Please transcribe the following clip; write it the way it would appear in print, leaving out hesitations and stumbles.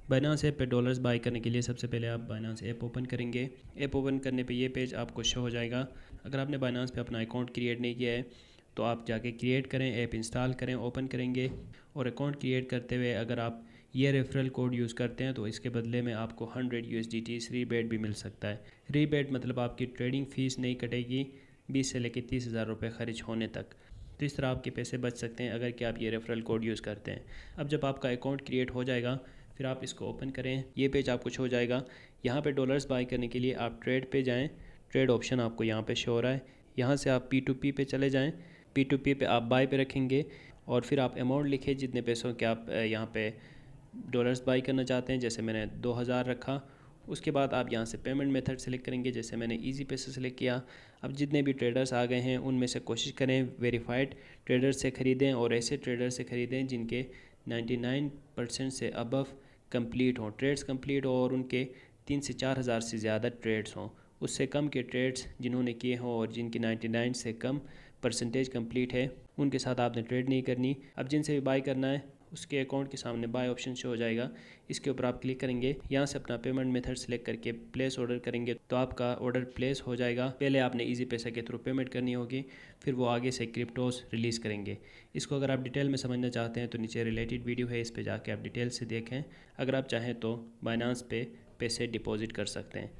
Binance app पे dollars bye करने के लिए सबसे पहले आप बाइनांस ऐप ओपन करेंगे। ऐप ओपन करने पे ये पेज आपको शो हो जाएगा। अगर आपने बाइनांस पे अपना अकाउंट क्रिएट नहीं किया है तो आप जाके क्रिएट करें, ऐप इंस्टॉल करें, ओपन करेंगे और अकाउंट क्रिएट करते हुए अगर आप ये रेफरल कोड यूज़ करते हैं तो इसके बदले में आपको 100 USDT रीबेट भी मिल सकता है। रीबेट मतलब आपकी ट्रेडिंग फ़ीस नहीं कटेगी 20 से लेकर 30,000 रुपये खर्च होने तक। तो इस तरह आपके पैसे बच सकते हैं अगर कि आप ये रेफरल कोड यूज़ करते हैं। अब जब आपका अकाउंट क्रिएट हो जाएगा फिर आप इसको ओपन करें, ये पेज आपको शो हो जाएगा। यहाँ पे डॉलर्स बाय करने के लिए आप ट्रेड पे जाएं। ट्रेड ऑप्शन आपको यहाँ पे शो हो रहा है। यहाँ से आप P2P पे चले जाएं। P2P पे आप बाय पे रखेंगे और फिर आप अमाउंट लिखें जितने पैसों के आप यहाँ पे डॉलर्स बाई करना चाहते हैं। जैसे मैंने 2000 रखा। उसके बाद आप यहाँ से पेमेंट मेथड सेलेक्ट करेंगे, जैसे मैंने इजी पैसे सेलेक्ट किया। अब जितने भी ट्रेडर्स आ गए हैं उनमें से कोशिश करें वेरीफाइड ट्रेडर से ख़रीदें और ऐसे ट्रेडर से ख़रीदें जिनके 99% से अबव कंप्लीट हों, ट्रेड्स कंप्लीट हो और उनके 3 से 4 हज़ार से ज़्यादा ट्रेड्स हों। उससे कम के ट्रेड्स जिन्होंने किए हों और जिनकी 99 से कम परसेंटेज कंप्लीट है उनके साथ आपने ट्रेड नहीं करनी। अब जिनसे भी बाय करना है उसके अकाउंट के सामने बाय ऑप्शन शो हो जाएगा। इसके ऊपर आप क्लिक करेंगे, यहाँ से अपना पेमेंट मेथड सेलेक्ट करके प्लेस ऑर्डर करेंगे तो आपका ऑर्डर प्लेस हो जाएगा। पहले आपने इजी पैसा के थ्रू पेमेंट करनी होगी, फिर वो आगे से क्रिप्टोस रिलीज़ करेंगे। इसको अगर आप डिटेल में समझना चाहते हैं तो नीचे रिलेटेड वीडियो है, इस पर जाके आप डिटेल से देखें। अगर आप चाहें तो बाइनांस पे पैसे डिपॉजिट कर सकते हैं।